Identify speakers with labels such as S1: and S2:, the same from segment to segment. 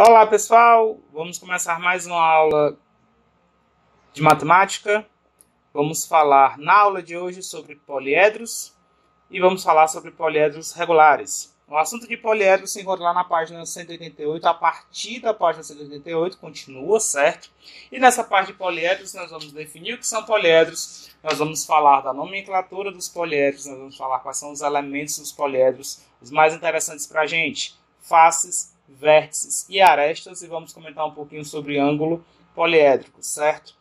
S1: Olá pessoal, vamos começar mais uma aula de matemática. Vamos falar na aula de hoje sobre poliedros e vamos falar sobre poliedros regulares. O assunto de poliedros se encontra lá na página 188, a partir da página 188, continua, certo? E nessa parte de poliedros nós vamos definir o que são poliedros, nós vamos falar da nomenclatura dos poliedros, nós vamos falar quais são os elementos dos poliedros, os mais interessantes para a gente, faces, vértices e arestas, e vamos comentar um pouquinho sobre ângulo poliédrico, certo?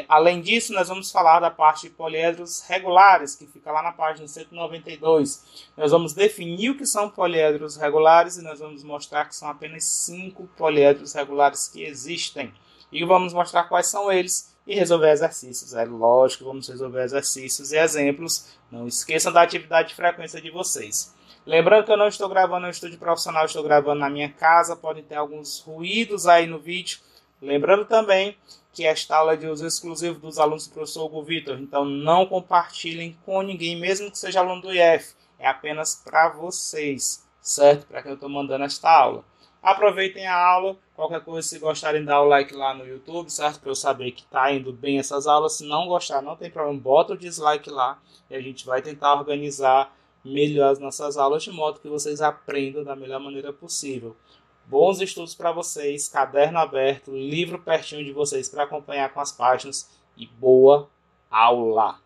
S1: Além disso, nós vamos falar da parte de poliedros regulares, que fica lá na página 192. Nós vamos definir o que são poliedros regulares e nós vamos mostrar que são apenas 5 poliedros regulares que existem. E vamos mostrar quais são eles e resolver exercícios. É lógico, vamos resolver exercícios e exemplos. Não esqueçam da atividade de frequência de vocês. Lembrando que eu não estou gravando no estúdio profissional, estou gravando na minha casa, podem ter alguns ruídos aí no vídeo. Lembrando também que esta aula é de uso exclusivo dos alunos do professor Hugo Vitor, então não compartilhem com ninguém, mesmo que seja aluno do IF, é apenas para vocês, certo? Para quem eu estou mandando esta aula. Aproveitem a aula, qualquer coisa, se gostarem, dá o like lá no YouTube, certo? Para eu saber que está indo bem essas aulas. Se não gostar, não tem problema, bota o dislike lá e a gente vai tentar organizar melhor as nossas aulas de modo que vocês aprendam da melhor maneira possível. Bons estudos para vocês, caderno aberto, livro pertinho de vocês para acompanhar com as páginas e boa aula!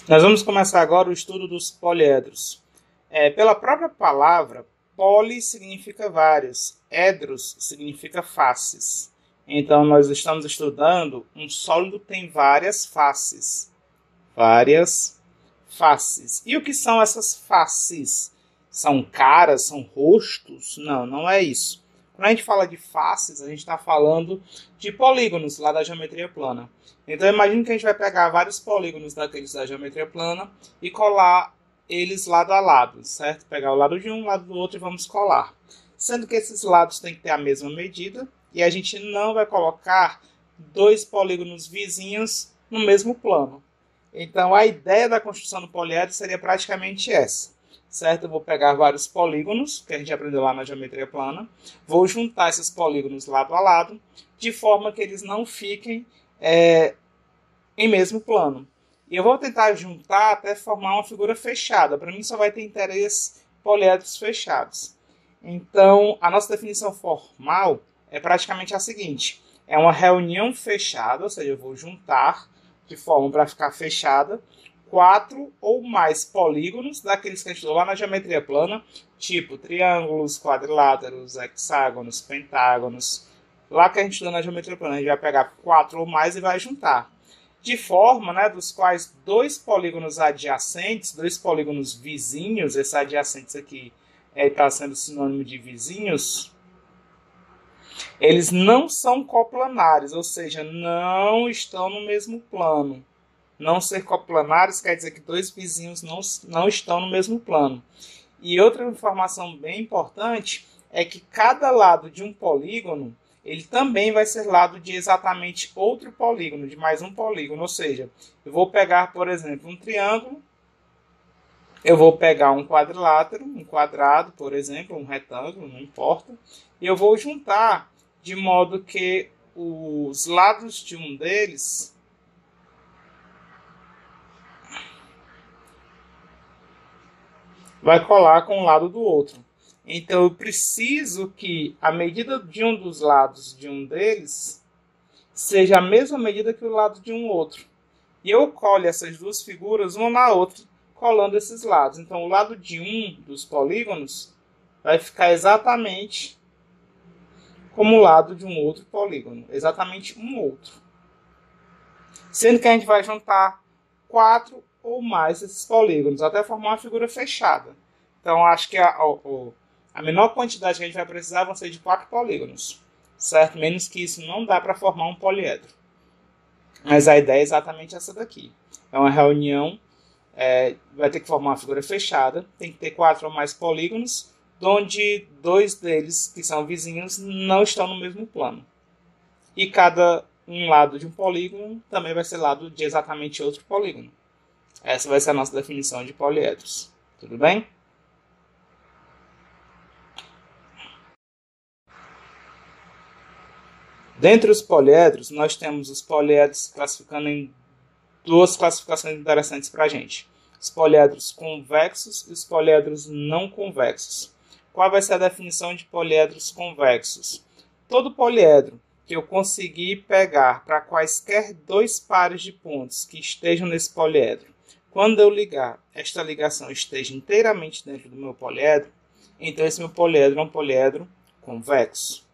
S1: Nós vamos começar agora o estudo dos poliedros. Pela própria palavra, poli significa vários, edros significa faces. Então, nós estamos estudando um sólido que tem várias faces. Várias faces. E o que são essas faces? São caras? São rostos? Não, não é isso. Quando a gente fala de faces, a gente está falando de polígonos lá da geometria plana. Então, imagine que a gente vai pegar vários polígonos daqueles da geometria plana e colar eles lado a lado, certo? Pegar o lado de um, o lado do outro e vamos colar. Sendo que esses lados têm que ter a mesma medida e a gente não vai colocar dois polígonos vizinhos no mesmo plano. Então, a ideia da construção do poliedro seria praticamente essa, certo? Eu vou pegar vários polígonos, que a gente aprendeu lá na geometria plana, vou juntar esses polígonos lado a lado, de forma que eles não fiquem em mesmo plano. E eu vou tentar juntar até formar uma figura fechada. Para mim, só vai ter interesse poliedros fechados. Então, a nossa definição formal é praticamente a seguinte. É uma reunião fechada, ou seja, eu vou juntar de forma para ficar fechada 4 ou mais polígonos daqueles que a gente estudou lá na geometria plana, tipo triângulos, quadriláteros, hexágonos, pentágonos. Lá que a gente estudou na geometria plana, a gente vai pegar 4 ou mais e vai juntar. De forma, dos quais dois polígonos adjacentes, dois polígonos vizinhos, esses adjacentes aqui está sendo sinônimo de vizinhos, eles não são coplanares, ou seja, não estão no mesmo plano. Não ser coplanares quer dizer que dois vizinhos não estão no mesmo plano. E outra informação bem importante é que cada lado de um polígono, ele também vai ser lado de exatamente outro polígono, de mais um polígono. Ou seja, eu vou pegar, por exemplo, um triângulo, eu vou pegar um quadrilátero, um quadrado, por exemplo, um retângulo, não importa, e eu vou juntar de modo que os lados de um deles vai colar com o lado do outro. Então, eu preciso que a medida de um dos lados de um deles seja a mesma medida que o lado de um outro. E eu colo essas duas figuras uma na outra, colando esses lados. Então, o lado de um dos polígonos vai ficar exatamente como o lado de um outro polígono. Exatamente um outro. Sendo que a gente vai juntar 4 ou mais desses polígonos, até formar uma figura fechada. Então, acho que a menor quantidade que a gente vai precisar vão ser de 4 polígonos. Certo? Menos que isso não dá para formar um poliedro. Mas a ideia é exatamente essa daqui. É uma reunião, vai ter que formar uma figura fechada, tem que ter 4 ou mais polígonos, onde 2 deles, que são vizinhos, não estão no mesmo plano. E cada um lado de um polígono também vai ser lado de exatamente outro polígono. Essa vai ser a nossa definição de poliedros. Tudo bem? Dentre os poliedros, nós temos os poliedros classificando em duas classificações interessantes para a gente. Os poliedros convexos e os poliedros não convexos. Qual vai ser a definição de poliedros convexos? Todo poliedro que eu conseguir pegar para quaisquer dois pares de pontos que estejam nesse poliedro, quando eu ligar, esta ligação esteja inteiramente dentro do meu poliedro, então esse meu poliedro é um poliedro convexo.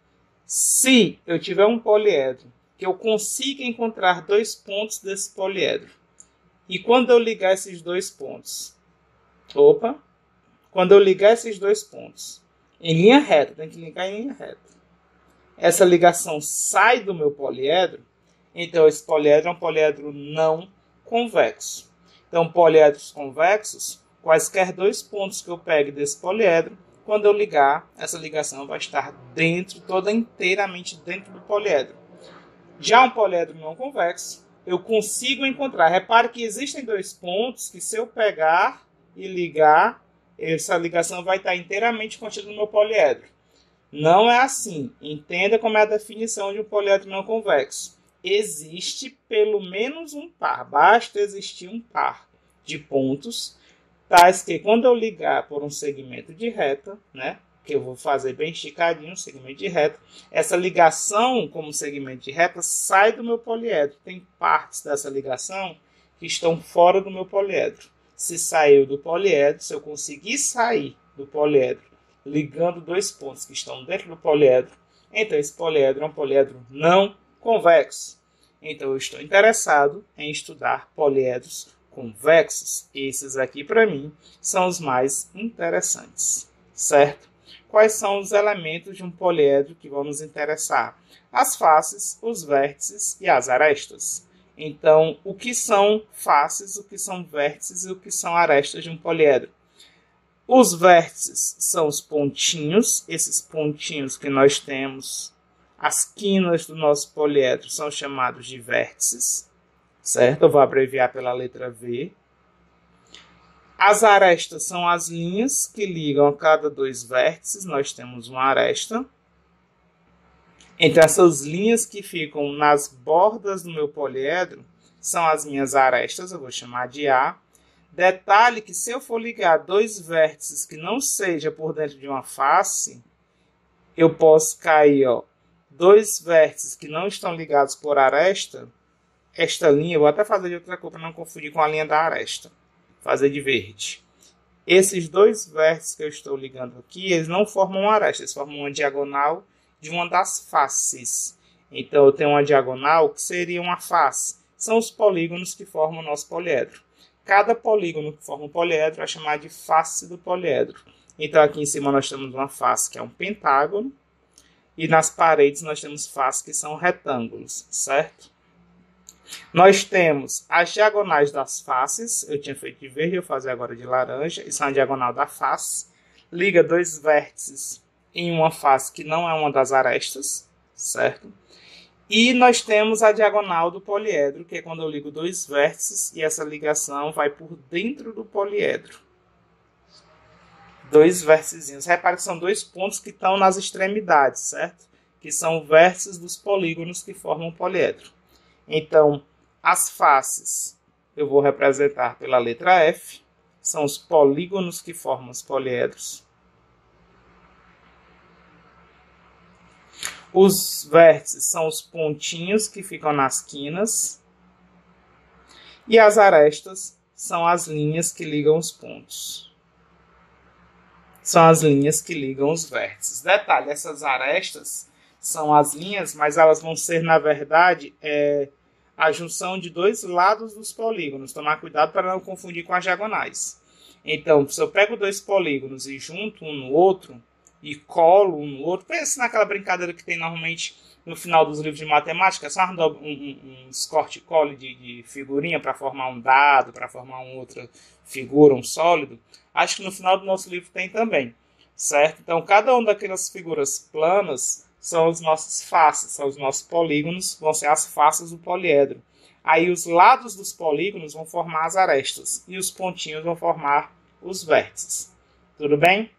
S1: Se eu tiver um poliedro que eu consiga encontrar dois pontos desse poliedro, e quando eu ligar esses dois pontos, quando eu ligar esses dois pontos em linha reta, tem que ligar em linha reta, essa ligação sai do meu poliedro, então esse poliedro é um poliedro não convexo. Então, poliedros convexos, quaisquer dois pontos que eu pegue desse poliedro, quando eu ligar, essa ligação vai estar toda inteiramente dentro do poliedro. Já um poliedro não convexo, eu consigo encontrar. Repare que existem dois pontos que, se eu pegar e ligar, essa ligação vai estar inteiramente contida no meu poliedro. Não é assim. Entenda como é a definição de um poliedro não convexo. Existe pelo menos um par, basta existir um par de pontos, tais que quando eu ligar por um segmento de reta, né, que eu vou fazer bem esticadinho, um segmento de reta, essa ligação como segmento de reta sai do meu poliedro. Tem partes dessa ligação que estão fora do meu poliedro. Se saiu do poliedro, se eu conseguir sair do poliedro ligando dois pontos que estão dentro do poliedro, então esse poliedro é um poliedro não convexo. Então eu estou interessado em estudar poliedros convexos. Esses aqui, para mim, são os mais interessantes, certo? Quais são os elementos de um poliedro que vão nos interessar? As faces, os vértices e as arestas. Então, o que são faces, o que são vértices e o que são arestas de um poliedro? Os vértices são os pontinhos, esses pontinhos que nós temos, as quinas do nosso poliedro são chamados de vértices, certo? Eu vou abreviar pela letra V. As arestas são as linhas que ligam a cada dois vértices, nós temos uma aresta. Então, essas linhas que ficam nas bordas do meu poliedro são as minhas arestas, eu vou chamar de A. Detalhe que, se eu for ligar dois vértices que não seja por dentro de uma face, eu posso cair, dois vértices que não estão ligados por aresta. Esta linha, eu vou até fazer de outra cor para não confundir com a linha da aresta. Fazer de verde. Esses dois vértices que eu estou ligando aqui, eles não formam uma aresta, eles formam uma diagonal de uma das faces. Então, eu tenho uma diagonal que seria uma face. São os polígonos que formam o nosso poliedro. Cada polígono que forma um poliedro é chamado de face do poliedro. Então, aqui em cima nós temos uma face que é um pentágono. E nas paredes nós temos faces que são retângulos, certo? Nós temos as diagonais das faces. Eu tinha feito de verde, eu vou fazer agora de laranja. Isso é uma diagonal da face. Liga dois vértices em uma face que não é uma das arestas, certo? E nós temos a diagonal do poliedro, que é quando eu ligo dois vértices e essa ligação vai por dentro do poliedro. Dois vértices. Repare que são dois pontos que estão nas extremidades, certo? Que são vértices dos polígonos que formam o poliedro. Então, as faces eu vou representar pela letra F. São os polígonos que formam os poliedros. Os vértices são os pontinhos que ficam nas quinas. E as arestas são as linhas que ligam os pontos. São as linhas que ligam os vértices. Detalhe, essas arestas são as linhas, mas elas vão ser, na verdade, a junção de dois lados dos polígonos. Tomar cuidado para não confundir com as diagonais. Então, se eu pego dois polígonos e junto um no outro, e colo um no outro, pense naquela brincadeira que tem normalmente no final dos livros de matemática, só uns corte e cole de figurinha para formar um dado, para formar uma outra figura, um sólido. Acho que no final do nosso livro tem também, certo? Então, cada uma daquelas figuras planas são as nossas faces, são os nossos polígonos, vão ser as faces do poliedro. Aí os lados dos polígonos vão formar as arestas e os pontinhos vão formar os vértices. Tudo bem?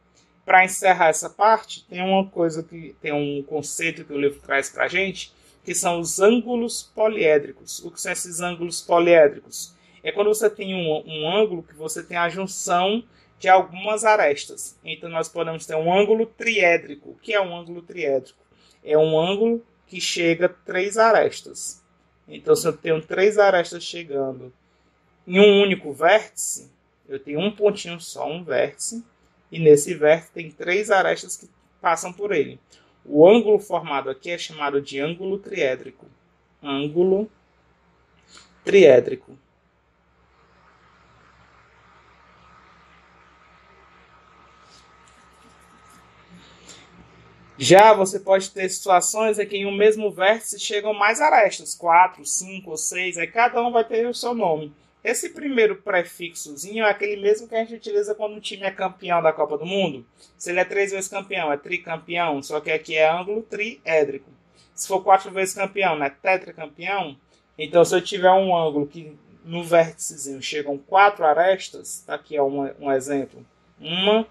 S1: Para encerrar essa parte, tem um conceito que o livro traz para a gente, que são os ângulos poliédricos. O que são esses ângulos poliédricos? É quando você tem um ângulo que você tem a junção de algumas arestas. Então nós podemos ter um ângulo triédrico. O que é um ângulo triédrico? É um ângulo que chega a 3 arestas. Então se eu tenho 3 arestas chegando em um único vértice, eu tenho um pontinho só, um vértice, e nesse vértice tem 3 arestas que passam por ele. O ângulo formado aqui é chamado de ângulo triédrico. Ângulo triédrico. Já você pode ter situações em que em um mesmo vértice chegam mais arestas, 4, 5 ou 6, aí cada um vai ter o seu nome. Esse primeiro prefixozinho é aquele mesmo que a gente utiliza quando o time é campeão da Copa do Mundo. Se ele é 3 vezes campeão, é tricampeão, só que aqui é ângulo triédrico. Se for 4 vezes campeão, é tetracampeão. Então se eu tiver um ângulo que no vérticezinho chegam 4 arestas, aqui é um exemplo. 1,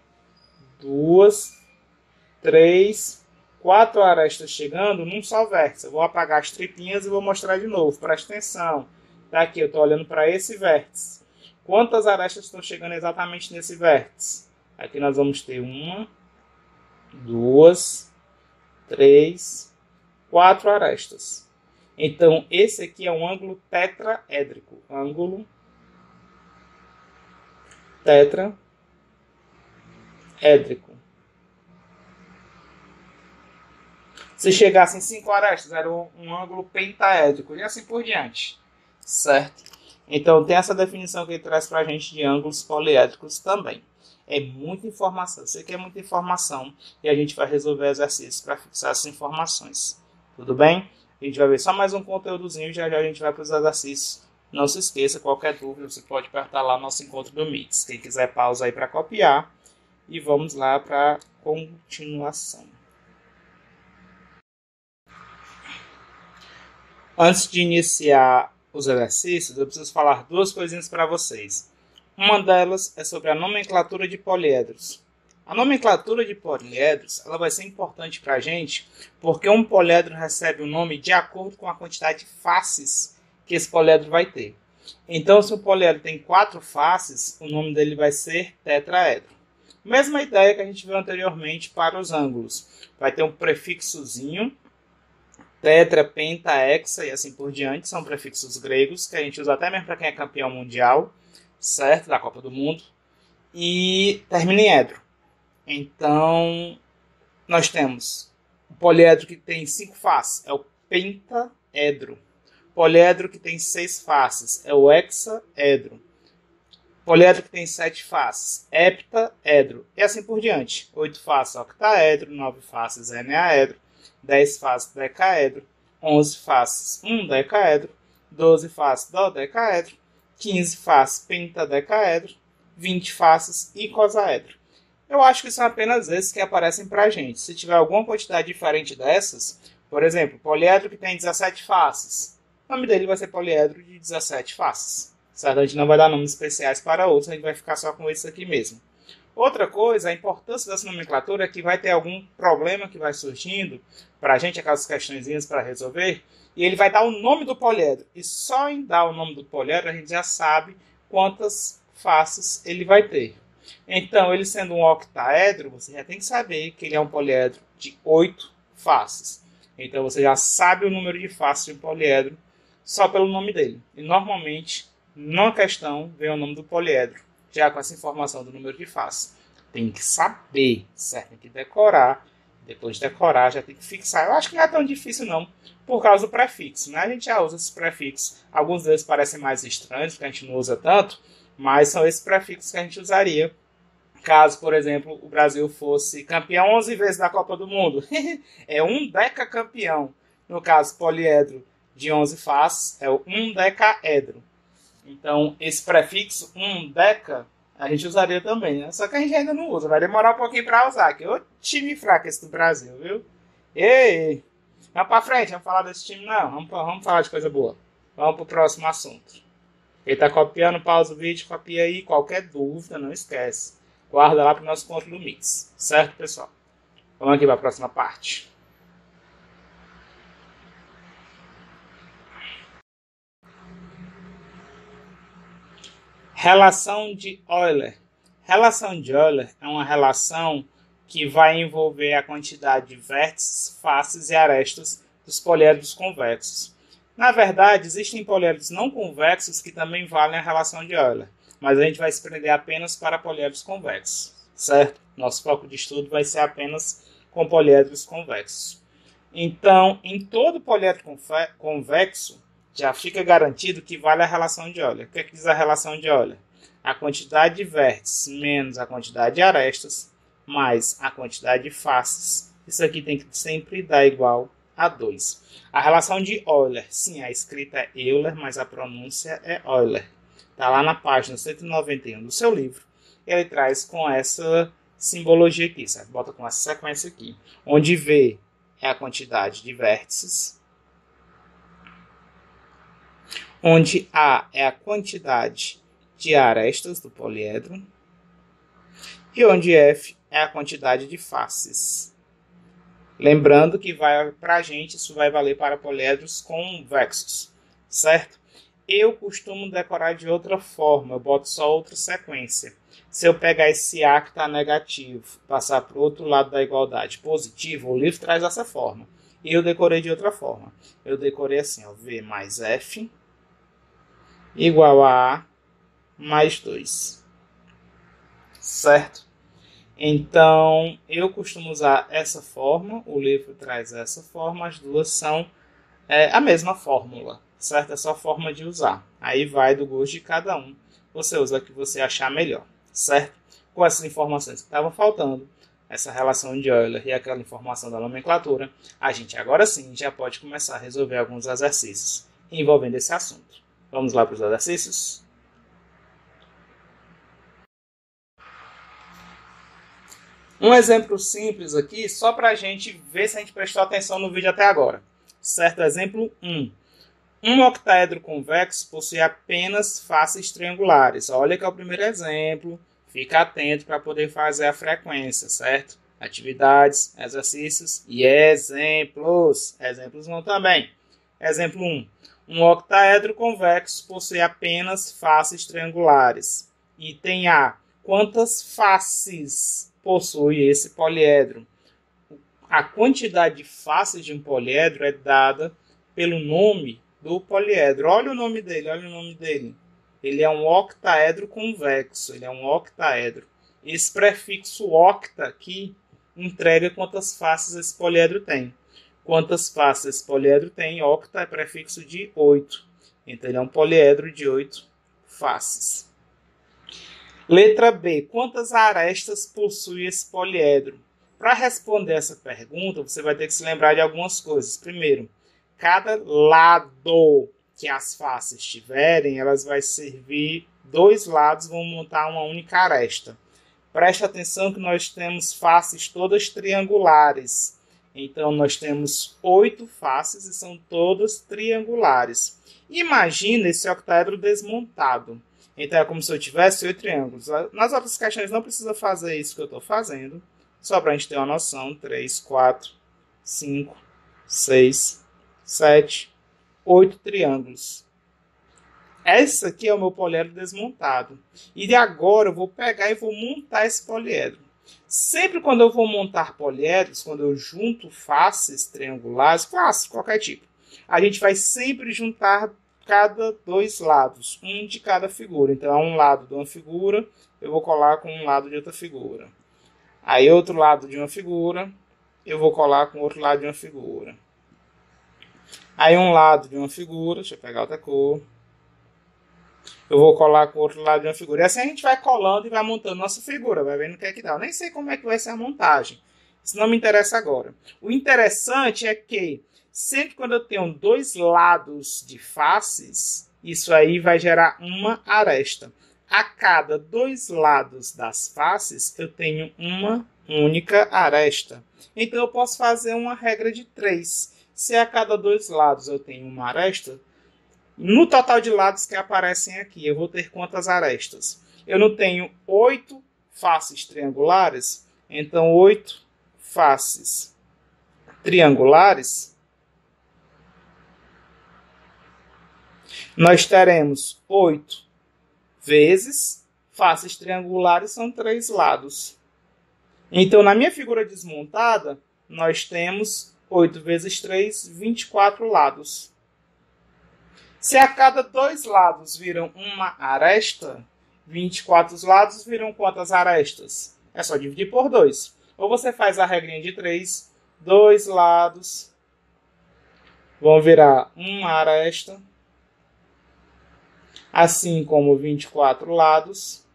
S1: 2, 3, 4 arestas chegando num só vértice. Eu vou apagar as tripinhas e vou mostrar de novo. Presta atenção. Tá aqui, eu estou olhando para esse vértice. Quantas arestas estão chegando exatamente nesse vértice? Aqui nós vamos ter 1, 2, 3, 4 arestas. Então, esse aqui é um ângulo tetraédrico. Ângulo tetraédrico. Se chegassem 5 arestas, era um ângulo pentaédrico. E assim por diante. Certo? Então, tem essa definição que ele traz para a gente de ângulos poliédricos também. É muita informação. Isso aqui é muita informação. E a gente vai resolver exercícios para fixar essas informações. Tudo bem? A gente vai ver só mais um conteúdozinho e já a gente vai para os exercícios. Não se esqueça, qualquer dúvida, você pode apertar lá no nosso encontro do Meets. Quem quiser, pausa aí para copiar. E vamos lá para a continuação. Antes de iniciar os exercícios, eu preciso falar 2 coisinhas para vocês. Uma delas é sobre a nomenclatura de poliedros. A nomenclatura de poliedros ela vai ser importante para a gente, porque um poliedro recebe o nome de acordo com a quantidade de faces que esse poliedro vai ter. Então, se o poliedro tem 4 faces, o nome dele vai ser tetraedro. Mesma ideia que a gente viu anteriormente para os ângulos. Vai ter um prefixozinho, tetra, penta, hexa e assim por diante, são prefixos gregos, que a gente usa até mesmo para quem é campeão mundial, certo? Da Copa do Mundo. E termina em edro. Então, nós temos o poliedro que tem 5 faces, é o pentaedro. Poliedro que tem 6 faces, é o hexaedro. Poliedro que tem 7 faces, heptaedro. E assim por diante. 8 faces, octaedro. 9 faces, eneaedro. 10 faces, decaedro, 11 faces, decaedro, 12 faces, dodecaedro, 15 faces, pentadecaedro, 20 faces, icosaedro. Eu acho que são apenas esses que aparecem para a gente. Se tiver alguma quantidade diferente dessas, por exemplo, poliedro que tem 17 faces, o nome dele vai ser poliedro de 17 faces. Certo? A gente não vai dar nomes especiais para outros, a gente vai ficar só com esse aqui mesmo. Outra coisa, a importância dessa nomenclatura é que vai ter algum problema que vai surgindo para a gente, aquelas questõezinhas para resolver, e ele vai dar o nome do poliedro. E só em dar o nome do poliedro a gente já sabe quantas faces ele vai ter. Então, ele sendo um octaedro, você já tem que saber que ele é um poliedro de 8 faces. Então, você já sabe o número de faces de um poliedro só pelo nome dele. E, normalmente, na questão, vem o nome do poliedro. Já com essa informação do número de faces. Tem que saber, certo? Tem que decorar. Depois de decorar, já tem que fixar. Eu acho que não é tão difícil não, por causa do prefixo, né? A gente já usa esses prefixos. Alguns deles parecem mais estranhos, porque a gente não usa tanto, mas são esses prefixos que a gente usaria caso, por exemplo, o Brasil fosse campeão 11 vezes da Copa do Mundo. É um decacampeão. No caso, poliedro de 11 faces é o decaedro. Então, esse prefixo, deca, a gente usaria também, né? Só que a gente ainda não usa. Vai demorar um pouquinho para usar. Que é o time fraco esse do Brasil, viu? Ei! Vamos para frente, vamos falar desse time? Não, vamos falar de coisa boa. Vamos para o próximo assunto. Quem está copiando, pausa o vídeo, copia aí. Qualquer dúvida, não esquece. Guarda lá para o nosso conto do Mix. Certo, pessoal? Vamos aqui para a próxima parte. Relação de Euler. Relação de Euler é uma relação que vai envolver a quantidade de vértices, faces e arestas dos poliedros convexos. Na verdade, existem poliedros não convexos que também valem a relação de Euler, mas a gente vai se prender apenas para poliedros convexos, certo? Nosso foco de estudo vai ser apenas com poliedros convexos. Então, em todo poliedro convexo, já fica garantido que vale a relação de Euler. O que é que diz a relação de Euler? A quantidade de vértices menos a quantidade de arestas mais a quantidade de faces. Isso aqui tem que sempre dar igual a 2. A relação de Euler, sim, a escrita é Euler, mas a pronúncia é Euler. Está lá na página 191 do seu livro. Ele traz com essa simbologia aqui, certo? Bota com essa sequência aqui, onde V é a quantidade de vértices, onde A é a quantidade de arestas do poliedro e onde F é a quantidade de faces. Lembrando que para a gente isso vai valer para poliedros convexos, certo? Eu costumo decorar de outra forma, eu boto só outra sequência. Se eu pegar esse A que está negativo, passar para o outro lado da igualdade positivo, o livro traz dessa forma. E eu decorei de outra forma. Eu decorei assim, ó, V mais F igual a A mais 2. Certo? Então, eu costumo usar essa forma, o livro traz essa forma, as duas são a mesma fórmula, certo? É só a forma de usar. Aí vai do gosto de cada um. Você usa a que você achar melhor, certo? Com essas informações que estavam faltando, essa relação de Euler e aquela informação da nomenclatura, a gente agora sim já pode começar a resolver alguns exercícios envolvendo esse assunto. Vamos lá para os exercícios? Um exemplo simples aqui, só para a gente ver se a gente prestou atenção no vídeo até agora. Certo? Exemplo 1. Um octaedro convexo possui apenas faces triangulares. Olha que é o primeiro exemplo. Fica atento para poder fazer a frequência, certo? Atividades, exercícios e exemplos. Exemplos 1 também. Exemplo 1. Um octaedro convexo possui apenas faces triangulares. Item A. Quantas faces possui esse poliedro? A quantidade de faces de um poliedro é dada pelo nome do poliedro. Olha o nome dele, olha o nome dele. Ele é um octaedro convexo, ele é um octaedro. Esse prefixo octa aqui entrega quantas faces esse poliedro tem. Quantas faces esse poliedro tem? Octa é prefixo de 8. Então ele é um poliedro de 8 faces. Letra B. Quantas arestas possui esse poliedro? Para responder essa pergunta, você vai ter que se lembrar de algumas coisas. Primeiro, cada lado que as faces tiverem, elas vão servir, dois lados vão montar uma única aresta. Preste atenção que nós temos faces todas triangulares. Então, nós temos 8 faces e são todas triangulares. Imagina esse octaedro desmontado. Então, é como se eu tivesse 8 triângulos. Nas outras questões não precisa fazer isso que eu estou fazendo. Só para a gente ter uma noção. 3, 4, 5, 6, 7, 8 triângulos. Esse aqui é o meu poliedro desmontado. E de agora eu vou pegar e vou montar esse poliedro. Sempre quando eu vou montar poliedros, quando eu junto faces triangulares, qualquer tipo, a gente vai sempre juntar cada dois lados, um de cada figura. Então, um lado de uma figura, eu vou colar com um lado de outra figura. Aí, outro lado de uma figura, eu vou colar com outro lado de uma figura. Aí, um lado de uma figura, deixa eu pegar outra cor, eu vou colar com o outro lado de uma figura. E assim a gente vai colando e vai montando nossa figura, vai vendo o que é que dá. Eu nem sei como é que vai ser a montagem. Isso não me interessa agora. O interessante é que sempre quando eu tenho dois lados de faces, isso aí vai gerar uma aresta. A cada dois lados das faces, eu tenho uma única aresta. Então, eu posso fazer uma regra de 3. Se a cada dois lados eu tenho uma aresta, No total de lados que aparecem aqui, eu vou ter quantas arestas? Eu não tenho 8 faces triangulares, então 8 faces triangulares, nós teremos 8 vezes, faces triangulares são 3 lados. Então, na minha figura desmontada, nós temos 8 vezes 3, 24 lados. Se a cada 2 lados viram uma aresta, 24 lados viram quantas arestas? É só dividir por 2. Ou você faz a regrinha de 3, 2 lados vão virar uma aresta, assim como 24 lados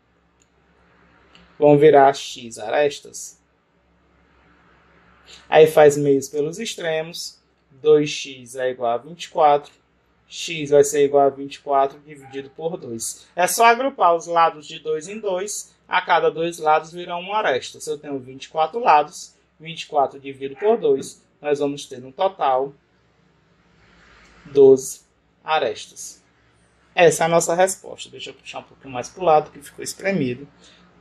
S1: vão virar x arestas. Aí faz meios pelos extremos, 2x é igual a 24, x vai ser igual a 24 dividido por 2. É só agrupar os lados de 2 em 2, a cada 2 lados virá uma aresta. Se eu tenho 24 lados, 24 dividido por 2, nós vamos ter no total 12 arestas. Essa é a nossa resposta. Deixa eu puxar um pouquinho mais para o lado, que ficou espremido.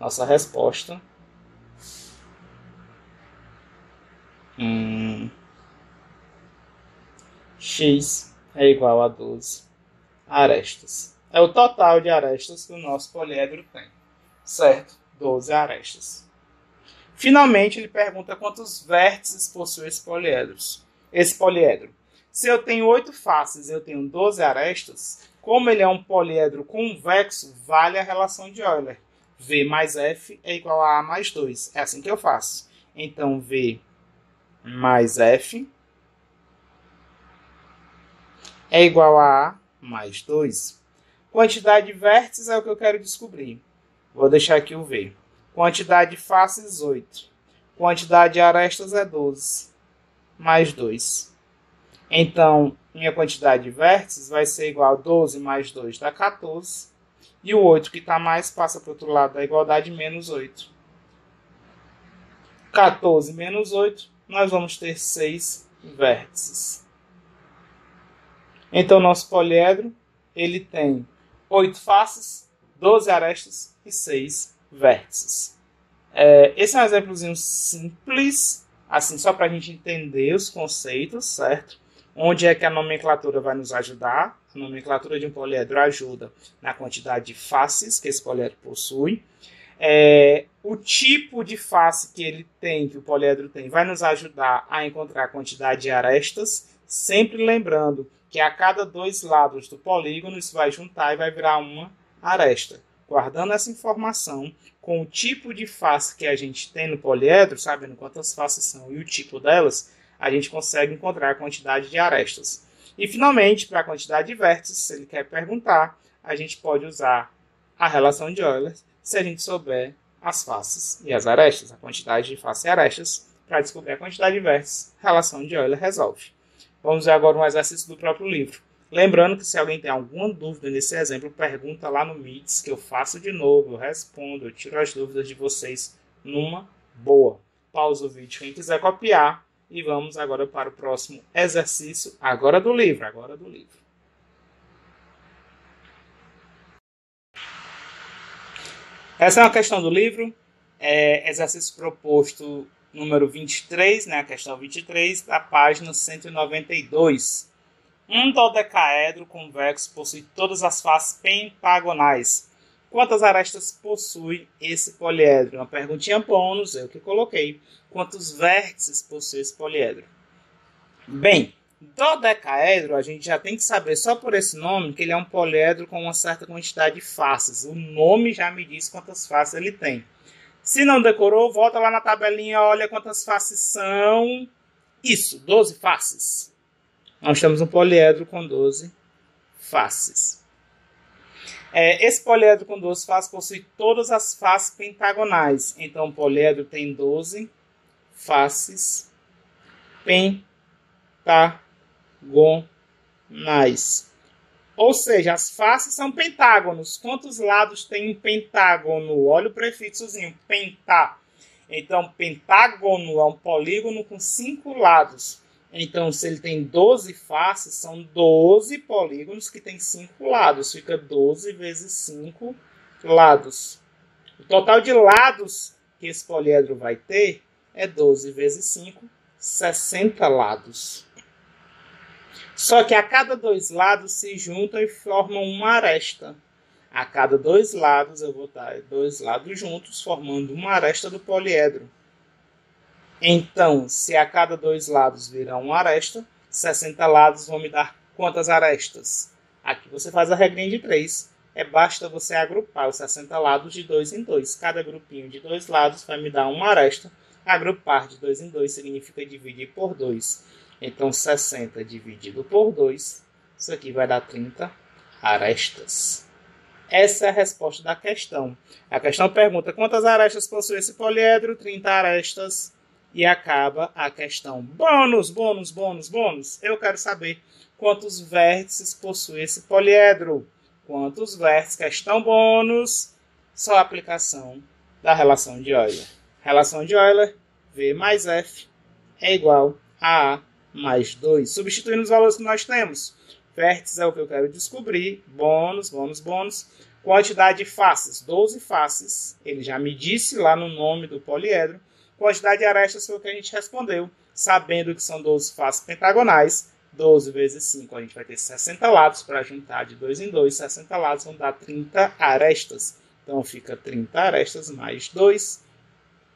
S1: Nossa resposta x é igual a 12 arestas. É o total de arestas que o nosso poliedro tem. Certo? 12 arestas. Finalmente, ele pergunta quantos vértices possui esse poliedro. Se eu tenho 8 faces e eu tenho 12 arestas, como ele é um poliedro convexo, vale a relação de Euler. V mais F é igual a A mais 2. É assim que eu faço. Então, V mais F é igual a A mais 2. Quantidade de vértices é o que eu quero descobrir. Vou deixar aqui o V. Quantidade de faces, 8. Quantidade de arestas é 12. Mais 2. Então, minha quantidade de vértices vai ser igual a 12 mais 2 dá 14. E o 8 que está mais passa para o outro lado da igualdade, menos 8. 14 menos 8, nós vamos ter 6 vértices. Então, nosso poliedro ele tem 8 faces, 12 arestas e 6 vértices. Esse é um exemplozinho simples, assim, só para a gente entender os conceitos, certo? Onde é que a nomenclatura vai nos ajudar? A nomenclatura de um poliedro ajuda na quantidade de faces que esse poliedro possui. O tipo de face que ele tem, que o poliedro tem, vai nos ajudar a encontrar a quantidade de arestas, sempre lembrando que a cada 2 lados do polígono isso vai juntar e vai virar uma aresta. Guardando essa informação com o tipo de face que a gente tem no poliedro, sabendo quantas faces são e o tipo delas, a gente consegue encontrar a quantidade de arestas. E, finalmente, para a quantidade de vértices, se ele quer perguntar, a gente pode usar a relação de Euler, se a gente souber as faces e as arestas, a quantidade de faces e arestas, para descobrir a quantidade de vértices, a relação de Euler resolve. Vamos ver agora um exercício do próprio livro. Lembrando que se alguém tem alguma dúvida nesse exemplo, pergunta lá no Meets, que eu faço de novo, eu respondo, eu tiro as dúvidas de vocês numa boa. Pausa o vídeo quem quiser copiar e vamos agora para o próximo exercício, agora do livro. Essa é uma questão do livro, exercício proposto número 23, né, a questão 23, da página 192. Um dodecaedro convexo possui todas as faces pentagonais. Quantas arestas possui esse poliedro? Uma perguntinha bônus, eu que coloquei. Quantos vértices possui esse poliedro? Bem, dodecaedro a gente já tem que saber só por esse nome que ele é um poliedro com uma certa quantidade de faces. O nome já me diz quantas faces ele tem. Se não decorou, volta lá na tabelinha, olha quantas faces são. Isso, 12 faces. Nós temos um poliedro com 12 faces. Esse poliedro com 12 faces possui todas as faces pentagonais. Então, o poliedro tem 12 faces pentagonais. Ou seja, as faces são pentágonos. Quantos lados tem um pentágono? Olha o prefixozinho, pentá. Então, pentágono é um polígono com 5 lados. Então, se ele tem 12 faces, são 12 polígonos que tem 5 lados. Fica 12 vezes 5 lados. O total de lados que esse poliedro vai ter é 12 vezes 5, 60 lados. Só que a cada 2 lados se juntam e formam uma aresta. A cada 2 lados, eu vou botar 2 lados juntos, formando uma aresta do poliedro. Então, se a cada 2 lados virar uma aresta, 60 lados vão me dar quantas arestas? Aqui você faz a regrinha de 3. Basta você agrupar os 60 lados de 2 em 2. Cada grupinho de 2 lados vai me dar uma aresta. Agrupar de 2 em 2 significa dividir por 2. Então, 60 dividido por 2, isso aqui vai dar 30 arestas. Essa é a resposta da questão. A questão pergunta quantas arestas possui esse poliedro? 30 arestas. E acaba a questão. Bônus, bônus, bônus, bônus. Eu quero saber quantos vértices possui esse poliedro. Quantos vértices? Questão bônus. Só a aplicação da relação de Euler. Relação de Euler, V mais F é igual a A mais 2. Substituindo os valores que nós temos. Vértices é o que eu quero descobrir. Bônus, bônus, bônus. Quantidade de faces, 12 faces. Ele já me disse lá no nome do poliedro. Quantidade de arestas foi o que a gente respondeu. Sabendo que são 12 faces pentagonais, 12 vezes 5, a gente vai ter 60 lados para juntar de 2 em 2. 60 lados vão dar 30 arestas. Então fica 30 arestas mais 2.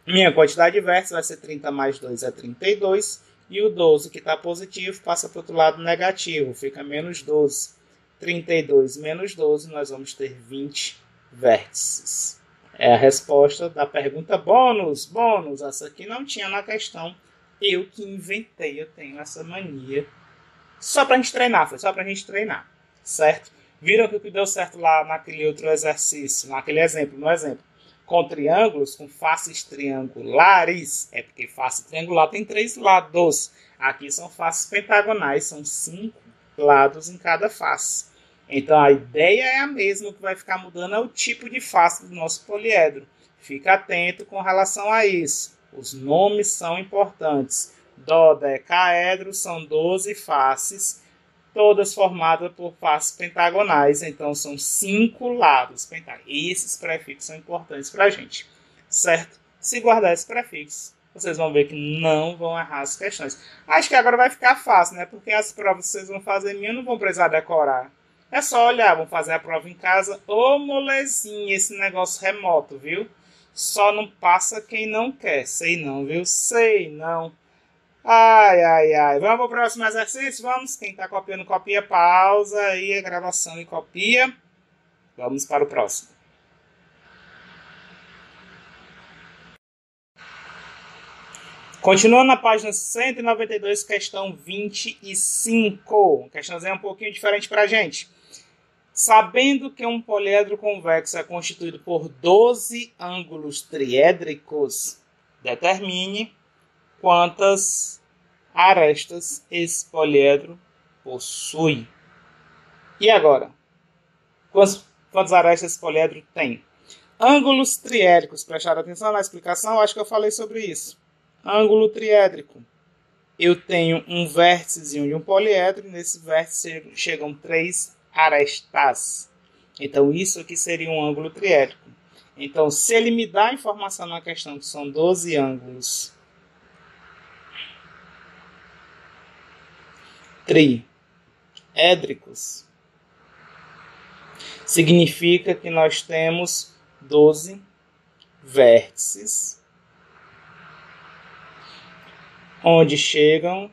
S1: Minha quantidade de vértices vai ser 30 mais 2 é 32. E o 12 que está positivo passa para o outro lado negativo. Fica menos 12. 32 menos 12, nós vamos ter 20 vértices. É a resposta da pergunta bônus. Bônus, essa aqui não tinha na questão. Eu que inventei, eu tenho essa mania. Só pra gente treinar, foi só pra gente treinar. Certo? Viram que o que deu certo lá naquele outro exercício, naquele exemplo, no exemplo. Com triângulos, com faces triangulares. É porque face triangular tem 3 lados. Aqui são faces pentagonais, são 5 lados em cada face. Então, a ideia é a mesma, o que vai ficar mudando é o tipo de face do nosso poliedro. Fica atento com relação a isso. Os nomes são importantes. Dodecaedro são 12 faces, todas formadas por faces pentagonais. Então, são 5 lados pentagonais. Esses prefixos são importantes para a gente, certo? Se guardar esse prefixo, vocês vão ver que não vão errar as questões. Acho que agora vai ficar fácil, né? Porque as provas que vocês vão fazer minha não vão precisar decorar. É só olhar, vão fazer a prova em casa. Ô, molezinha, esse negócio remoto, viu? Só não passa quem não quer. Sei não, viu? Sei não. Ai, ai, ai. Vamos para o próximo exercício? Vamos. Quem está copiando, copia. Pausa aí a gravação e copia. Vamos para o próximo. Continuando na página 192, questão 25. Questãozinha um pouquinho diferente para a gente. Sabendo que um poliedro convexo é constituído por 12 ângulos triédricos, determine quantas arestas esse poliedro possui. E agora? Quantas arestas esse poliedro tem? Ângulos triédricos. Prestaram atenção na explicação? Acho que eu falei sobre isso. Ângulo triédrico. Eu tenho um vérticezinho de um poliedro e nesse vértice chegam 3 arestas. Então, isso aqui seria um ângulo triédrico. Então, se ele me dá a informação na questão que são 12 ângulos triédricos, significa que nós temos 12 vértices onde chegam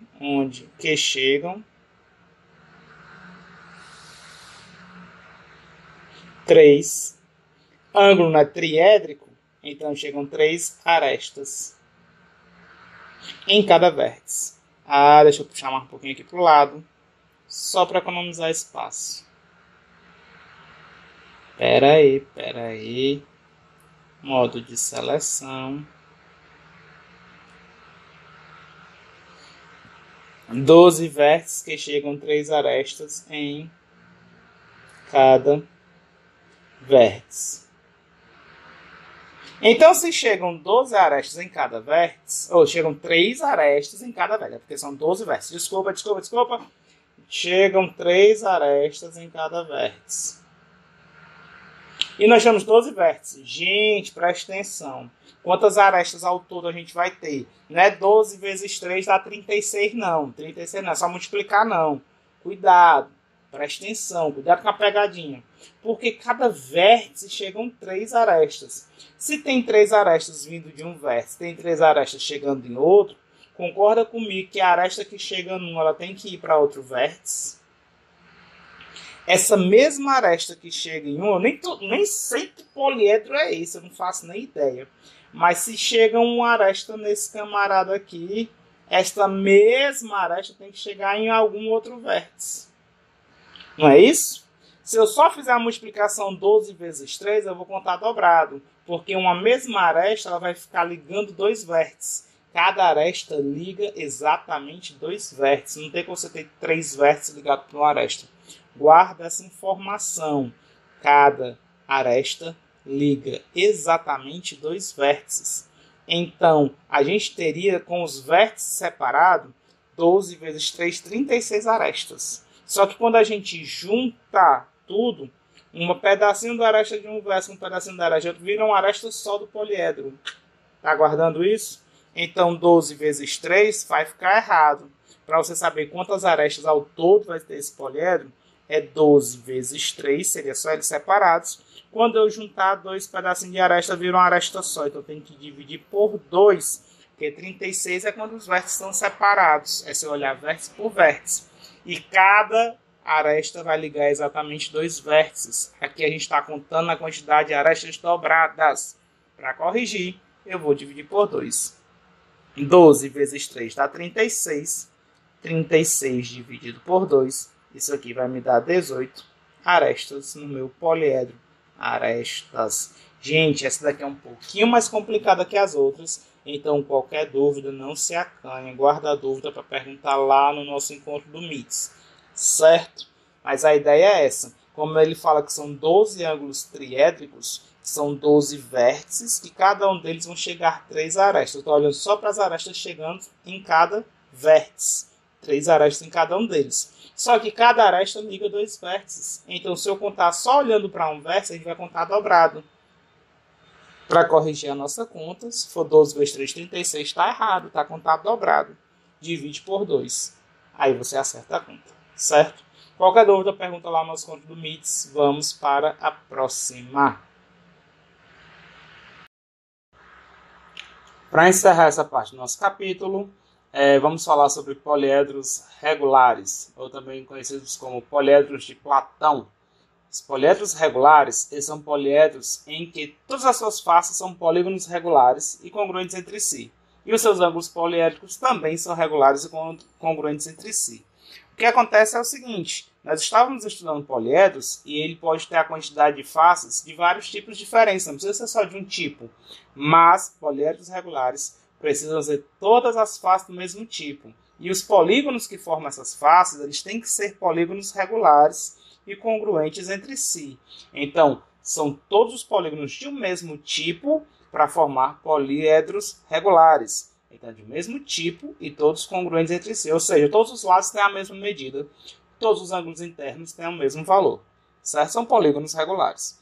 S1: 3 ângulo não é triédrico, então chegam 3 arestas em cada vértice. Deixa eu chamar um pouquinho aqui para o lado, só para economizar espaço. Pera aí. Modo de seleção. 12 vértices que chegam 3 arestas em cada vértice. Então, se chegam 12 arestas em cada vértice, ou chegam 3 arestas em cada vértice, porque são 12 vértices. Desculpa. Chegam 3 arestas em cada vértice. E nós temos 12 vértices. Gente, presta atenção. Quantas arestas ao todo a gente vai ter? Não é 12 vezes 3 dá 36, não. 36 não, é só multiplicar, não. Cuidado. Presta atenção, cuidado com a pegadinha. Porque cada vértice chegam 3 arestas. Se tem 3 arestas vindo de um vértice, tem 3 arestas chegando em outro, concorda comigo que a aresta que chega num, ela tem que ir para outro vértice? Essa mesma aresta que chega em um, eu nem sei que poliedro é esse, eu não faço nem ideia. Mas se chega uma aresta nesse camarada aqui, esta mesma aresta tem que chegar em algum outro vértice. Não é isso? Se eu só fizer a multiplicação 12 vezes 3, eu vou contar dobrado. Porque uma mesma aresta ela vai ficar ligando 2 vértices. Cada aresta liga exatamente 2 vértices. Não tem como você ter 3 vértices ligados para uma aresta. Guarda essa informação. Cada aresta liga exatamente 2 vértices. Então, a gente teria com os vértices separados 12 vezes 3, 36 arestas. Só que quando a gente junta tudo, um pedacinho da aresta de um vértice, um pedacinho da aresta de outro, vira uma aresta só do poliedro. Tá guardando isso? Então, 12 vezes 3 vai ficar errado. Para você saber quantas arestas ao todo vai ter esse poliedro, é 12 vezes 3, seria só eles separados. Quando eu juntar 2 pedacinhos de aresta, vira uma aresta só. Então, eu tenho que dividir por 2, porque 36 é quando os vértices estão separados. É se eu olhar vértice por vértice. E cada aresta vai ligar exatamente 2 vértices. Aqui a gente está contando a quantidade de arestas dobradas. Para corrigir, eu vou dividir por 2. 12 vezes 3 dá 36. 36 dividido por 2. Isso aqui vai me dar 18 arestas no meu poliedro. Arestas. Gente, essa daqui é um pouquinho mais complicada que as outras. Então, qualquer dúvida, não se acanhe. Guarda a dúvida para perguntar lá no nosso encontro do MITS. Certo? Mas a ideia é essa. Como ele fala que são 12 ângulos triédricos, são 12 vértices, que cada um deles vão chegar 3 arestas. Eu estou olhando só para as arestas chegando em cada vértice. 3 arestas em cada um deles. Só que cada aresta liga 2 vértices. Então, se eu contar só olhando para um vértice, a gente vai contar dobrado. Para corrigir a nossa conta, se for 12 vezes 3, 36, está errado. Está contado dobrado. Divide por 2. Aí você acerta a conta. Certo? Qualquer dúvida, pergunta lá no nosso conto do MITS. Vamos para a próxima. Para encerrar essa parte do nosso capítulo, vamos falar sobre poliedros regulares, ou também conhecidos como poliedros de Platão. Os poliedros regulares são poliedros em que todas as suas faces são polígonos regulares e congruentes entre si. E os seus ângulos poliédricos também são regulares e congruentes entre si. O que acontece é o seguinte, nós estávamos estudando poliedros e ele pode ter a quantidade de faces de vários tipos diferentes, não precisa ser só de um tipo. Mas poliedros regulares precisam ser todas as faces do mesmo tipo. E os polígonos que formam essas faces, eles têm que ser polígonos regulares e congruentes entre si. Então, são todos os polígonos de um mesmo tipo para formar poliedros regulares. Então, de mesmo tipo e todos congruentes entre si. Ou seja, todos os lados têm a mesma medida, todos os ângulos internos têm o mesmo valor. Certo? São polígonos regulares.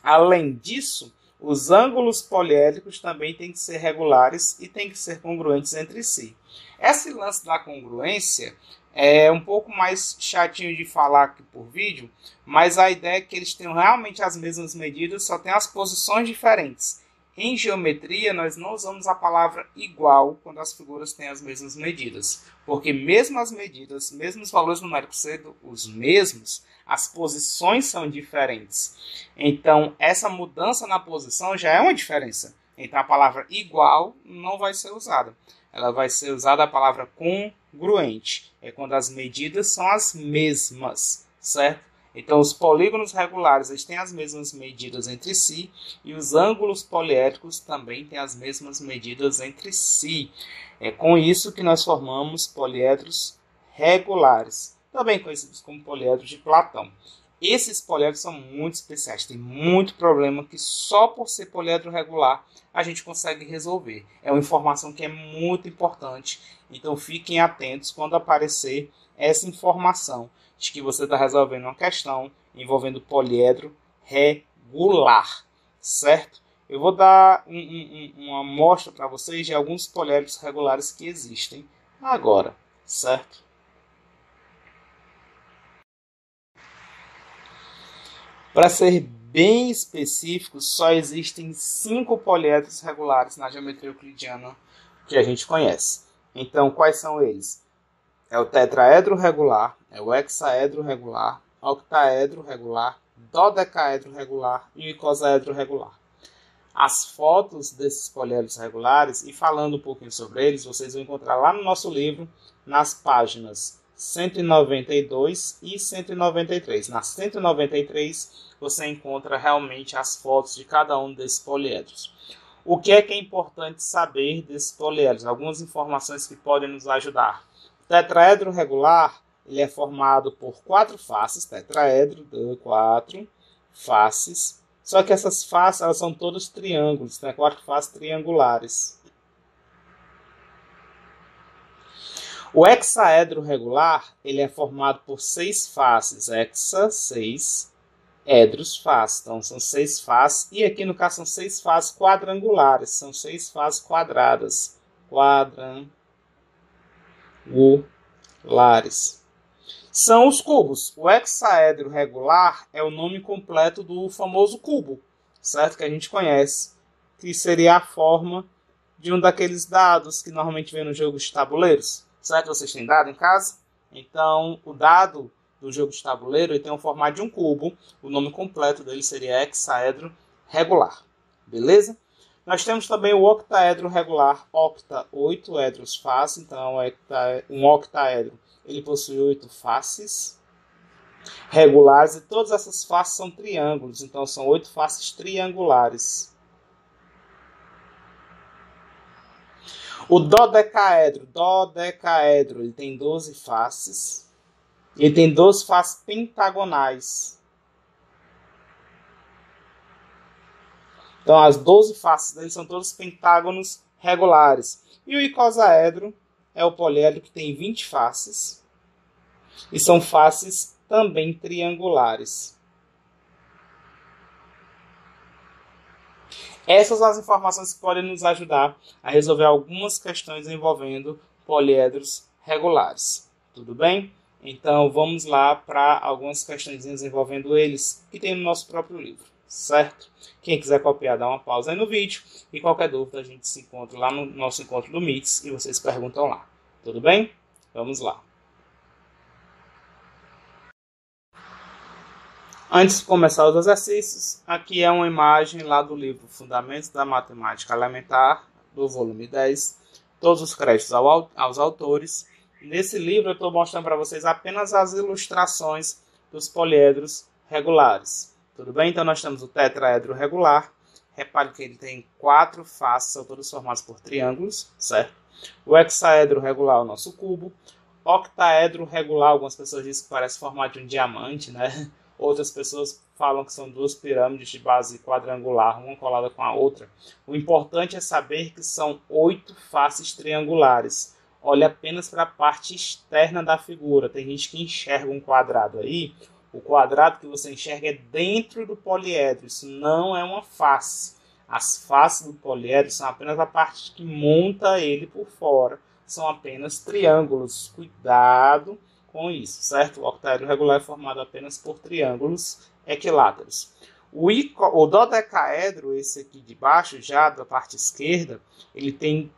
S1: Além disso, os ângulos poliédricos também têm que ser regulares e têm que ser congruentes entre si. Esse lance da congruência é um pouco mais chatinho de falar aqui por vídeo, mas a ideia é que eles tenham realmente as mesmas medidas, só tem as posições diferentes. Em geometria, nós não usamos a palavra igual quando as figuras têm as mesmas medidas, porque mesmo as medidas, mesmo os valores numéricos sendo os mesmos, as posições são diferentes. Então, essa mudança na posição já é uma diferença. Então, a palavra igual não vai ser usada. Ela vai ser usada a palavra congruente. É quando as medidas são as mesmas, certo? Então, os polígonos regulares eles têm as mesmas medidas entre si e os ângulos poliédricos também têm as mesmas medidas entre si. É com isso que nós formamos poliedros regulares, também conhecidos como poliedros de Platão. Esses poliedros são muito especiais, tem muito problema que só por ser poliedro regular a gente consegue resolver. É uma informação que é muito importante, então fiquem atentos quando aparecer essa informação de que você está resolvendo uma questão envolvendo poliedro regular, certo? Eu vou dar uma amostra para vocês de alguns poliedros regulares que existem agora, certo? Para ser bem específico, só existem 5 poliedros regulares na geometria euclidiana que a gente conhece. Então, quais são eles? É o tetraedro regular, é o hexaedro regular, octaedro regular, dodecaedro regular e o icosaedro regular. As fotos desses poliedros regulares, e falando um pouquinho sobre eles, vocês vão encontrar lá no nosso livro, nas páginas 192 e 193. Na 193, você encontra realmente as fotos de cada um desses poliedros. O que é importante saber desses poliedros? Algumas informações que podem nos ajudar. O tetraedro regular, ele é formado por 4 faces, tetraedro, 4 faces. Só que essas faces, elas são todos triângulos, né? 4 faces triangulares. O hexaedro regular, ele é formado por 6 faces, hexa, 6, edros, face. Então, são 6 faces. E aqui, no caso, são 6 faces quadrangulares. São 6 faces quadradas. Quadrangulares. São os cubos. O hexaedro regular é o nome completo do famoso cubo, certo? Que a gente conhece. Que seria a forma de um daqueles dados que normalmente vem no jogo de tabuleiros. Certo? Vocês têm dado em casa? Então, o dado do jogo de tabuleiro ele tem o formato de um cubo. O nome completo dele seria hexaedro regular. Beleza? Nós temos também o octaedro regular. Octa, 8 edros face. Então, um octaedro ele possui 8 faces regulares. E todas essas faces são triângulos. Então, são 8 faces triangulares. O dodecaedro, ele tem 12 faces. Ele tem 12 faces pentagonais. Então, as 12 faces dele são todos pentágonos regulares. E o icosaedro é o poliedro que tem 20 faces. E são faces também triangulares. Essas são as informações que podem nos ajudar a resolver algumas questões envolvendo poliedros regulares. Tudo bem? Então vamos lá para algumas questões envolvendo eles que tem no nosso próprio livro, certo? Quem quiser copiar, dá uma pausa aí no vídeo e qualquer dúvida a gente se encontra lá no nosso encontro do MITS e vocês perguntam lá. Tudo bem? Vamos lá. Antes de começar os exercícios, aqui é uma imagem lá do livro Fundamentos da Matemática Elementar, do volume 10. Todos os créditos aos autores. Nesse livro eu estou mostrando para vocês apenas as ilustrações dos poliedros regulares. Tudo bem? Então nós temos o tetraedro regular. Repare que ele tem 4 faces, são todos formados por triângulos, certo? O hexaedro regular é o nosso cubo. Octaedro regular, algumas pessoas dizem que parece formato de um diamante, né? Outras pessoas falam que são 2 pirâmides de base quadrangular, uma colada com a outra. O importante é saber que são 8 faces triangulares. Olhe apenas para a parte externa da figura. Tem gente que enxerga um quadrado aí. O quadrado que você enxerga é dentro do poliedro. Isso não é uma face. As faces do poliedro são apenas a parte que monta ele por fora. São apenas triângulos. Cuidado com isso, certo? O octaedro regular é formado apenas por triângulos equiláteros. O dodecaedro, esse aqui de baixo, já da parte esquerda, ele tem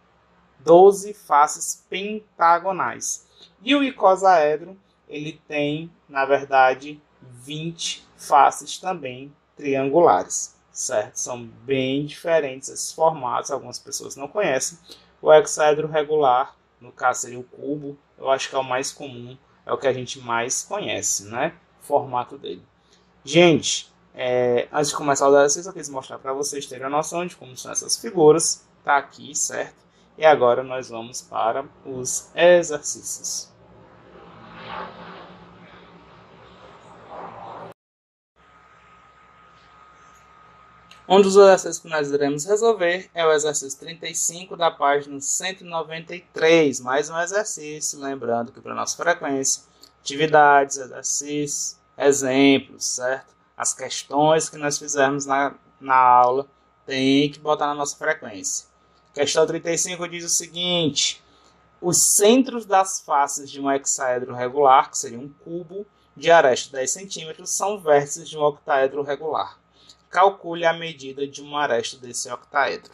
S1: 12 faces pentagonais. E o icosaedro, ele tem, na verdade, 20 faces também triangulares, certo? São bem diferentes esses formatos, algumas pessoas não conhecem. O hexaedro regular, no caso seria o cubo, eu acho que é o mais comum, é o que a gente mais conhece, né? O formato dele. Gente, antes de começar o exercício, eu quis mostrar para vocês terem a noção de como são essas figuras. Tá aqui, certo? E agora nós vamos para os exercícios. Um dos exercícios que nós iremos resolver é o exercício 35 da página 193. Mais um exercício, lembrando que para nossa frequência, atividades, exercícios, exemplos, certo? As questões que nós fizermos na aula tem que botar na nossa frequência. Questão 35 diz o seguinte: os centros das faces de um hexaedro regular, que seria um cubo de aresta 10 cm, são vértices de um octaedro regular. Calcule a medida de uma aresta desse octaedro.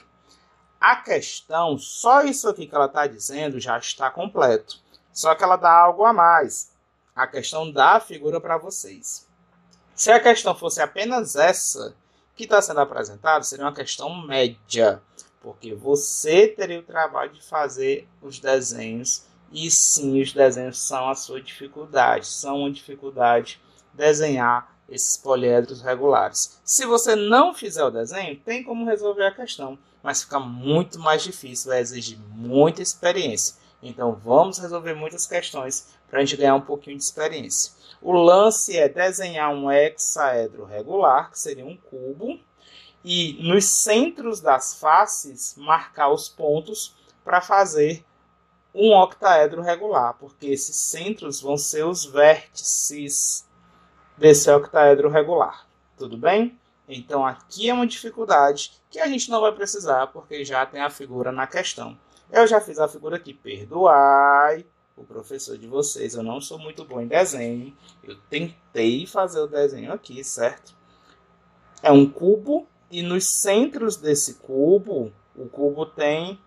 S1: A questão, só isso aqui que ela está dizendo já está completo. Só que ela dá algo a mais. A questão dá a figura para vocês. Se a questão fosse apenas essa que está sendo apresentada, seria uma questão média. Porque você teria o trabalho de fazer os desenhos. E sim, os desenhos são a sua dificuldade. São uma dificuldade desenhar esses poliedros regulares. Se você não fizer o desenho, tem como resolver a questão, mas fica muito mais difícil, vai exigir muita experiência. Então vamos resolver muitas questões para a gente ganhar um pouquinho de experiência. O lance é desenhar um hexaedro regular, que seria um cubo, e nos centros das faces marcar os pontos para fazer um octaedro regular, porque esses centros vão ser os vértices desse octaedro regular. Tudo bem? Então aqui é uma dificuldade que a gente não vai precisar, porque já tem a figura na questão. Eu já fiz a figura aqui, perdoai o professor de vocês, eu não sou muito bom em desenho. Eu tentei fazer o desenho aqui, certo? É um cubo e nos centros desse cubo, o cubo tem...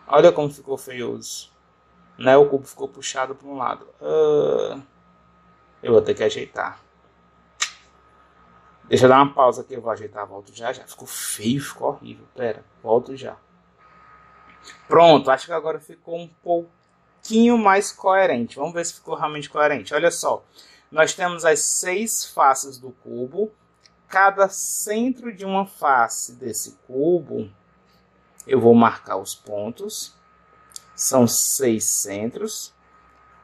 S1: Olha como ficou feioso. Né? O cubo ficou puxado para um lado. Eu vou ter que ajeitar. Deixa eu dar uma pausa aqui. Eu vou ajeitar, volto já. Ficou feio, ficou horrível. Pera, volto já. Pronto, acho que agora ficou um pouquinho mais coerente. Vamos ver se ficou realmente coerente. Olha só. Nós temos as 6 faces do cubo. Cada centro de uma face desse cubo, eu vou marcar os pontos. São 6 centros.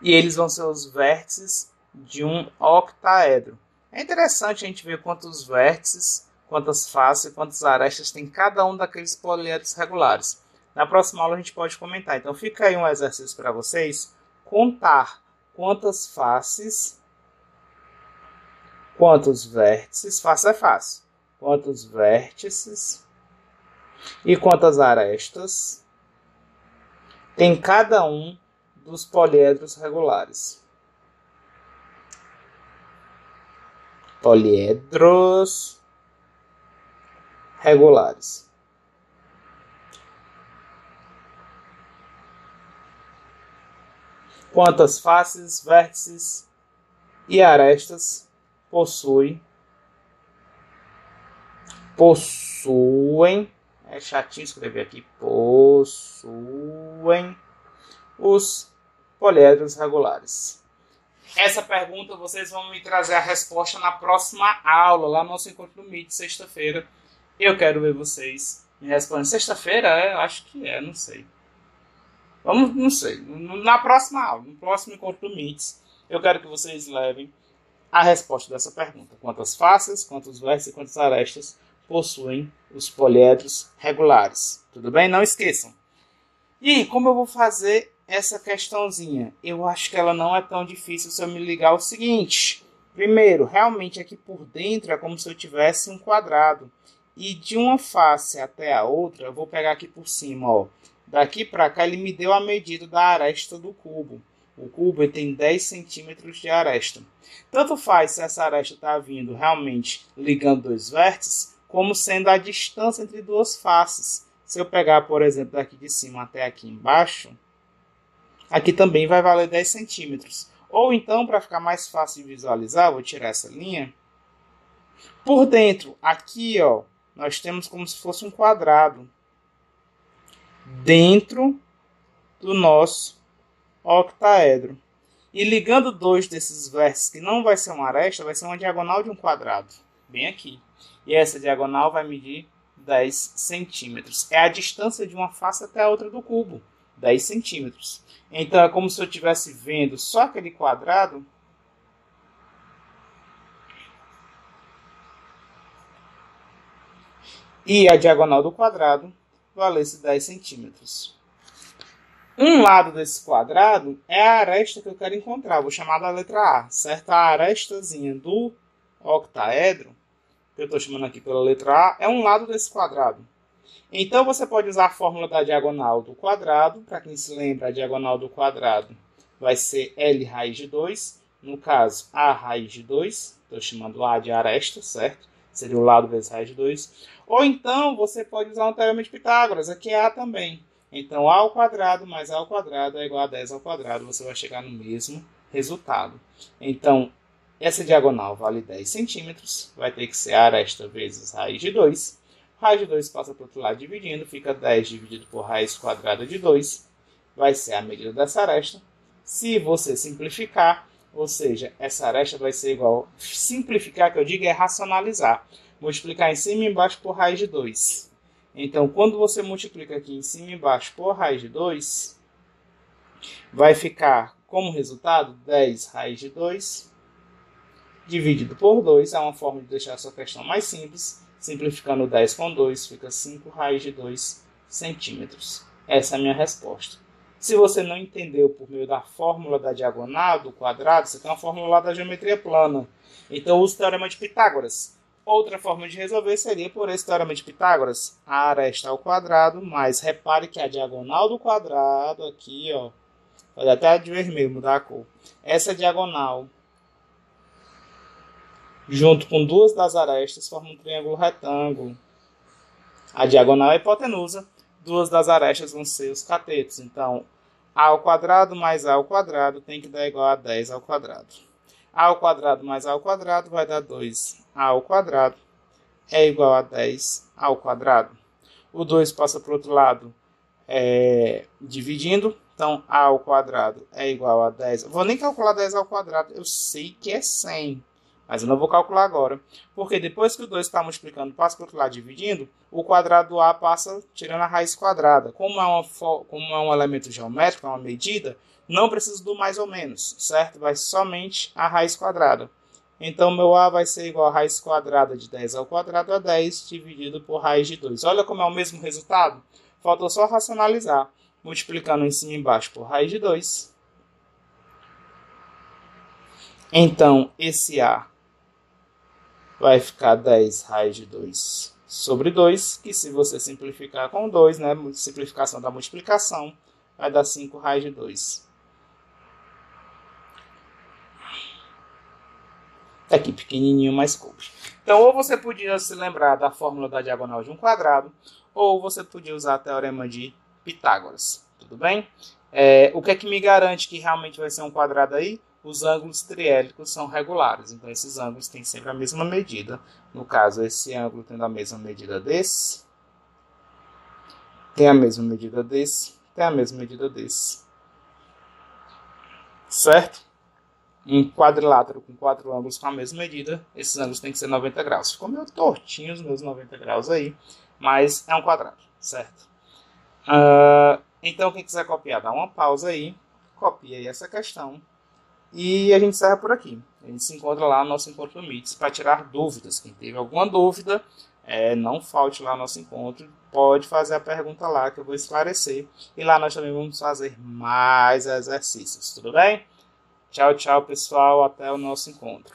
S1: E eles vão ser os vértices de um octaedro. É interessante a gente ver quantos vértices, quantas faces e quantas arestas tem cada um daqueles poliedros regulares. Na próxima aula a gente pode comentar. Então fica aí um exercício para vocês. Contar quantas faces, quantos vértices, face é fácil. Quantos vértices e quantas arestas tem cada um dos poliedros regulares. Poliedros regulares. Quantas faces, vértices e arestas possuem? É chatinho escrever aqui. Possuem os poliedros regulares. Essa pergunta vocês vão me trazer a resposta na próxima aula, lá no nosso encontro do Meet, sexta-feira. Eu quero ver vocês me respondendo. Sexta-feira? Acho que não sei. Não sei. Na próxima aula, no próximo encontro do Meet, eu quero que vocês levem a resposta dessa pergunta. Quantas faces, quantos vértices e quantas arestas possuem os poliedros regulares? Tudo bem? Não esqueçam. E como eu vou fazer essa questãozinha? Eu acho que ela não é tão difícil se eu me ligar ao seguinte. Primeiro, realmente aqui por dentro é como se eu tivesse um quadrado. E de uma face até a outra, eu vou pegar aqui por cima, ó. Daqui para cá ele me deu a medida da aresta do cubo. O cubo tem 10 centímetros de aresta. Tanto faz se essa aresta está vindo realmente ligando dois vértices, como sendo a distância entre duas faces. Se eu pegar, por exemplo, daqui de cima até aqui embaixo, aqui também vai valer 10 centímetros. Ou então, para ficar mais fácil de visualizar, vou tirar essa linha. Por dentro, aqui, ó, nós temos como se fosse um quadrado. Dentro do nosso octaedro. E ligando dois desses vértices, que não vai ser uma aresta, vai ser uma diagonal de um quadrado. Bem aqui. E essa diagonal vai medir 10 centímetros. É a distância de uma face até a outra do cubo. 10 centímetros. Então é como se eu estivesse vendo só aquele quadrado. E a diagonal do quadrado valesse 10 centímetros. Um lado desse quadrado é a aresta que eu quero encontrar. Vou chamar da letra A, certo? A arestazinha do octaedro, que eu estou chamando aqui pela letra A, é um lado desse quadrado. Então, você pode usar a fórmula da diagonal do quadrado. Para quem se lembra, a diagonal do quadrado vai ser L raiz de 2. No caso, A raiz de 2. Estou chamando A de aresta, certo? Seria o lado vezes raiz de 2. Ou então, você pode usar um teorema de Pitágoras. Aqui é A também. Então, A ao quadrado mais A ao quadrado é igual a 10 ao quadrado. Você vai chegar no mesmo resultado. Então, essa diagonal vale 10 centímetros. Vai ter que ser a aresta vezes raiz de 2. Raiz de 2 passa para o outro lado dividindo. Fica 10 dividido por raiz quadrada de 2. Vai ser a medida dessa aresta. Se você simplificar, ou seja, essa aresta vai ser igual... Simplificar, que eu digo, é racionalizar. Multiplicar em cima e embaixo por raiz de 2. Então, quando você multiplica aqui em cima e embaixo por raiz de 2, vai ficar como resultado 10 raiz de 2 dividido por 2. É uma forma de deixar a sua questão mais simples. Simplificando 10 com 2, fica 5 raiz de 2 centímetros. Essa é a minha resposta. Se você não entendeu por meio da fórmula da diagonal do quadrado, você tem uma fórmula lá da geometria plana. Então, use o teorema de Pitágoras. Outra forma de resolver seria por esse teorema de Pitágoras. A aresta ao quadrado, mas repare que a diagonal do quadrado aqui, ó, pode até de vermelho mudar a cor. Essa diagonal, junto com duas das arestas, forma um triângulo retângulo. A diagonal é a hipotenusa, duas das arestas vão ser os catetos. Então, A ao quadrado mais A ao quadrado tem que dar igual a 10 ao quadrado. A ao quadrado mais A ao quadrado vai dar 2A ao quadrado é igual a 10 ao quadrado. O 2 passa para o outro lado dividindo. Então, A ao quadrado é igual a 10. Vou nem calcular 10 ao quadrado. Eu sei que é 100. Mas eu não vou calcular agora. Porque depois que o 2 está multiplicando, passa para o outro lado dividindo, o quadrado do A passa tirando a raiz quadrada. Como é um elemento geométrico, é uma medida, não precisa do mais ou menos, certo? Vai somente a raiz quadrada. Então, meu A vai ser igual a raiz quadrada de 10 ao quadrado a 10 dividido por raiz de 2. Olha como é o mesmo resultado. Faltou só racionalizar. Multiplicando em cima e embaixo por raiz de 2. Então, esse A vai ficar 10 raiz de 2 sobre 2, que se você simplificar com 2, né, simplificação da multiplicação, vai dar 5 raiz de 2. Aqui pequenininho, mas coube. Então, ou você podia se lembrar da fórmula da diagonal de um quadrado, ou você podia usar o teorema de Pitágoras. Tudo bem? O que é que me garante que realmente vai ser um quadrado aí? Os ângulos triélicos são regulares. Então, esses ângulos têm sempre a mesma medida. No caso, esse ângulo tendo a mesma medida desse, tem a mesma medida desse, tem a mesma medida desse. Certo? Um quadrilátero com 4 ângulos com a mesma medida, esses ângulos têm que ser 90 graus. Ficou meio tortinho os meus 90 graus aí, mas é um quadrado, certo? Então, quem quiser copiar, dá uma pausa aí, copia aí essa questão e a gente encerra por aqui. A gente se encontra lá no nosso encontro do MITS para tirar dúvidas. Quem teve alguma dúvida, não falte lá no nosso encontro, pode fazer a pergunta lá que eu vou esclarecer. E lá nós também vamos fazer mais exercícios, tudo bem? Tchau, tchau, pessoal. Até o nosso encontro.